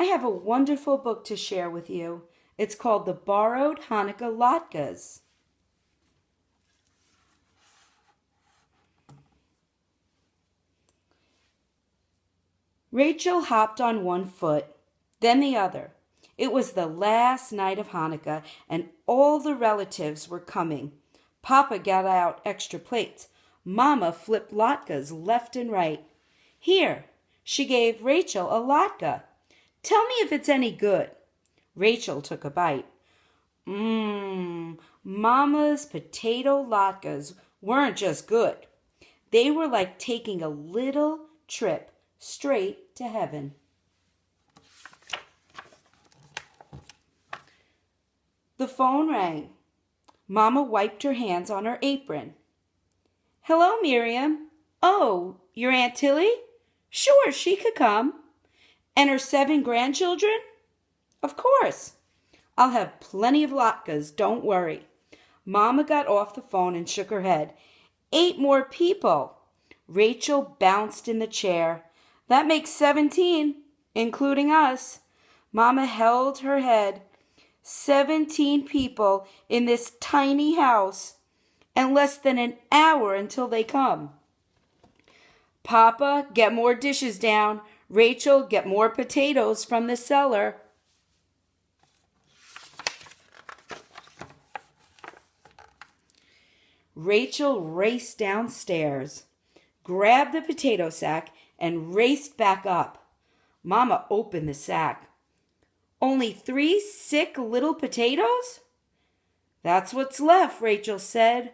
I have a wonderful book to share with you. It's called The Borrowed Hanukkah Latkes. Rachel hopped on one foot, then the other. It was the last night of Hanukkah, and all the relatives were coming. Papa got out extra plates. Mama flipped latkes left and right. Here, she gave Rachel a latke. Tell me if it's any good. Rachel took a bite. Mama's potato latkes weren't just good. They were like taking a little trip straight to heaven. The phone rang. Mama wiped her hands on her apron. Hello, Miriam. Oh, your Aunt Tilly? Sure, she could come. And her 7 grandchildren? Of course. I'll have plenty of latkes, don't worry. Mama got off the phone and shook her head. 8 more people. Rachel bounced in the chair. That makes 17, including us. Mama held her head. 17 people in this tiny house, and less than an hour until they come. Papa, get more dishes down. Rachel, get more potatoes from the cellar. Rachel raced downstairs, grabbed the potato sack, and raced back up. Mama opened the sack. Only 3 sick little potatoes? That's what's left, Rachel said.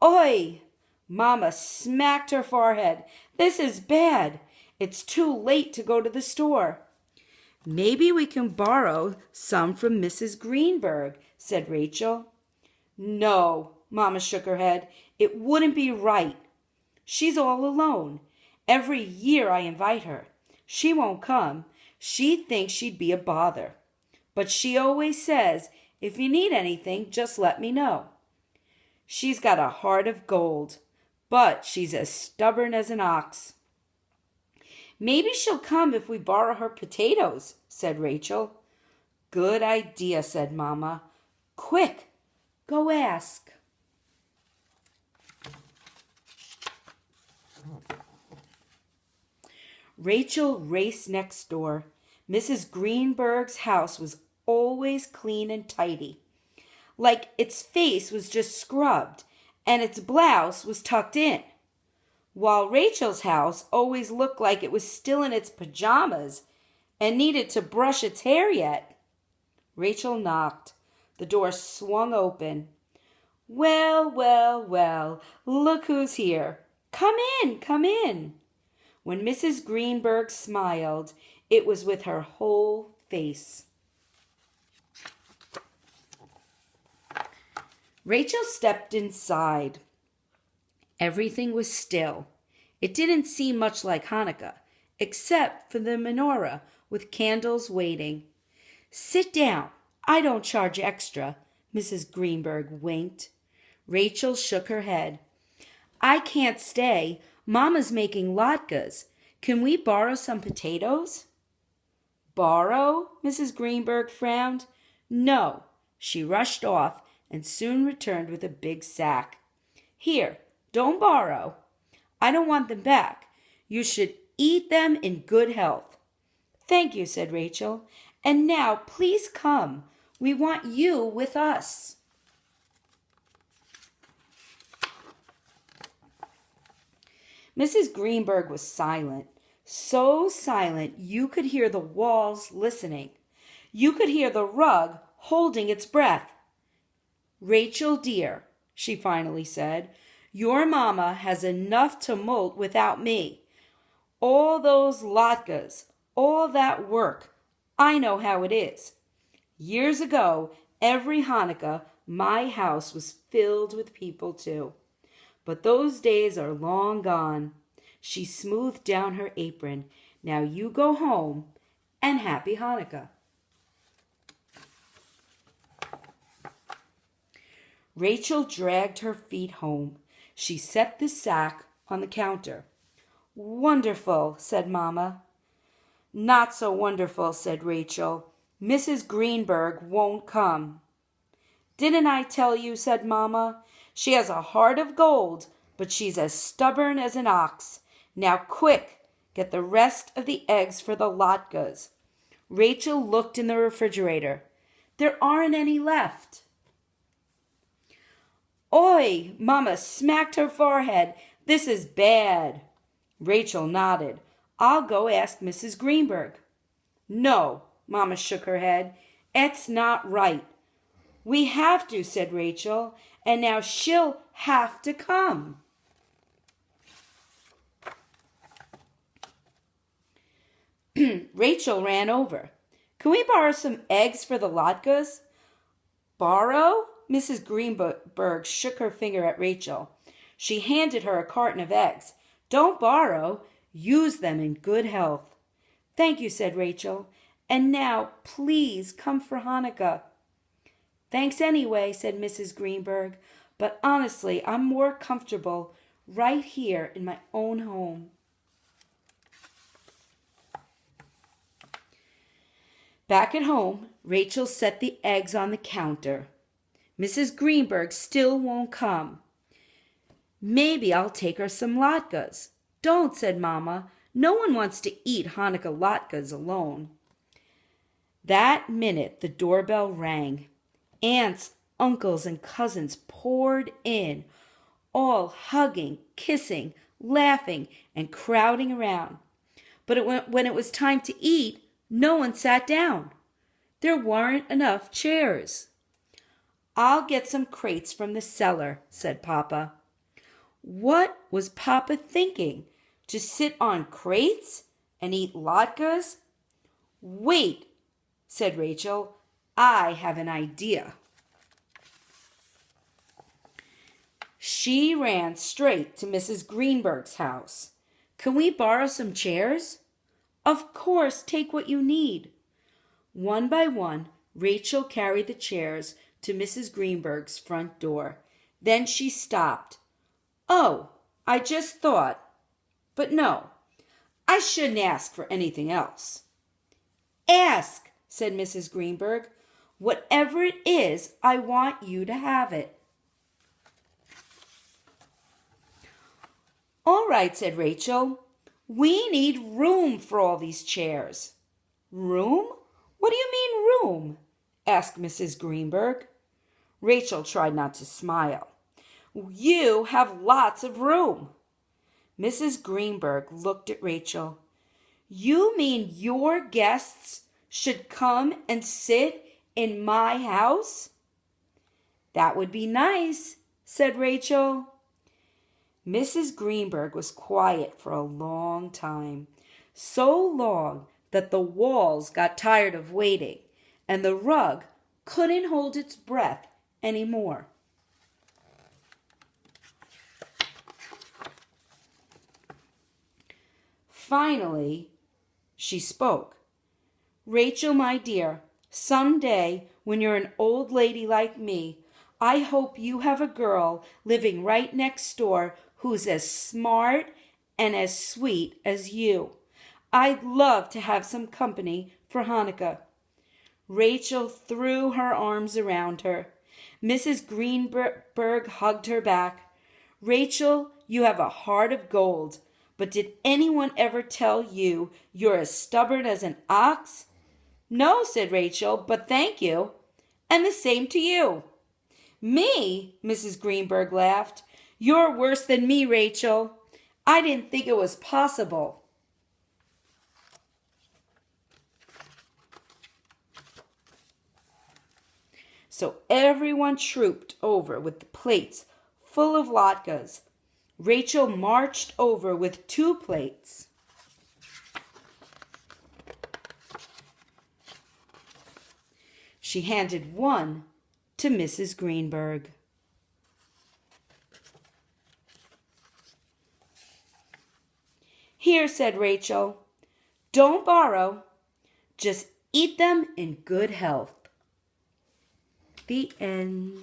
Oi! Mama smacked her forehead. This is bad. It's too late to go to the store. Maybe we can borrow some from Mrs. Greenberg, said Rachel. No, Mama shook her head. It wouldn't be right. She's all alone. Every year I invite her. She won't come. She thinks she'd be a bother. But she always says, if you need anything, just let me know. She's got a heart of gold, but she's as stubborn as an ox. Maybe she'll come if we borrow her potatoes, said Rachel. Good idea, said Mama. Quick, go ask. Rachel raced next door. Mrs. Greenberg's house was always clean and tidy, like its face was just scrubbed and its blouse was tucked in, while Rachel's house always looked like it was still in its pajamas and needed to brush its hair yet. Rachel knocked. The door swung open. Well, well, well, look who's here. Come in, come in. When Mrs. Greenberg smiled, it was with her whole face. Rachel stepped inside. Everything was still. It didn't seem much like Hanukkah, except for the menorah with candles waiting. Sit down. I don't charge extra, Mrs. Greenberg winked. Rachel shook her head. I can't stay. Mama's making latkes. Can we borrow some potatoes? Borrow? Mrs. Greenberg frowned. No. She rushed off and soon returned with a big sack. Here, don't borrow. I don't want them back. You should eat them in good health. Thank you, said Rachel. And now, please come. We want you with us. Mrs. Greenberg was silent, so silent you could hear the walls listening. You could hear the rug holding its breath. Rachel, dear, she finally said, your mama has enough tumult without me. All those latkes, all that work, I know how it is. Years ago, every Hanukkah, my house was filled with people too. But those days are long gone. She smoothed down her apron. Now you go home, and happy Hanukkah. Rachel dragged her feet home. She set the sack on the counter. Wonderful, said Mama. Not so wonderful, said Rachel. Mrs. Greenberg won't come. Didn't I tell you, said Mamma. She has a heart of gold, but she's as stubborn as an ox. Now quick, get the rest of the eggs for the latkes. Rachel looked in the refrigerator. There aren't any left. Oi! Mamma smacked her forehead. This is bad. Rachel nodded. I'll go ask Mrs. Greenberg. No, Mamma shook her head. It's not right. We have to, said Rachel, and now she'll have to come. Rachel ran over. Can we borrow some eggs for the latkes? Borrow? Mrs. Greenberg shook her finger at Rachel. She handed her a carton of eggs. Don't borrow. Use them in good health. Thank you, said Rachel. And now, please come for Hanukkah. Thanks anyway, said Mrs. Greenberg. But honestly, I'm more comfortable right here in my own home. Back at home, Rachel set the eggs on the counter. Mrs. Greenberg still won't come. Maybe I'll take her some latkes. Don't, said Mamma. No one wants to eat Hanukkah latkes alone. That minute, the doorbell rang. Aunts, uncles, and cousins poured in, all hugging, kissing, laughing, and crowding around. But when it was time to eat, no one sat down. There weren't enough chairs. I'll get some crates from the cellar, said Papa. What was Papa thinking? To sit on crates and eat latkes? Wait, said Rachel. I have an idea. She ran straight to Mrs. Greenberg's house. Can we borrow some chairs? Of course, take what you need. One by one, Rachel carried the chairs to Mrs. Greenberg's front door. Then she stopped. Oh, I just thought. But no, I shouldn't ask for anything else. Ask, said Mrs. Greenberg. Whatever it is, I want you to have it. All right, said Rachel. We need room for all these chairs. Room? What do you mean room? Asked Mrs. Greenberg. Rachel tried not to smile. You have lots of room. Mrs. Greenberg looked at Rachel. You mean your guests should come and sit in my house? That would be nice, said Rachel. Mrs. Greenberg was quiet for a long time, so long that the walls got tired of waiting and the rug couldn't hold its breath anymore. Finally, she spoke. Rachel, my dear, someday when you're an old lady like me, I hope you have a girl living right next door who's as smart and as sweet as you. I'd love to have some company for Hanukkah. Rachel threw her arms around her. Mrs. Greenberg hugged her back. Rachel, you have a heart of gold, but did anyone ever tell you you're as stubborn as an ox? No, said Rachel, but thank you. And the same to you. Me? Mrs. Greenberg laughed. You're worse than me, Rachel. I didn't think it was possible. So everyone trooped over with the plates full of latkes. Rachel marched over with 2 plates. She handed one to Mrs. Greenberg. Here, said Rachel, don't borrow. Just eat them in good health. The end.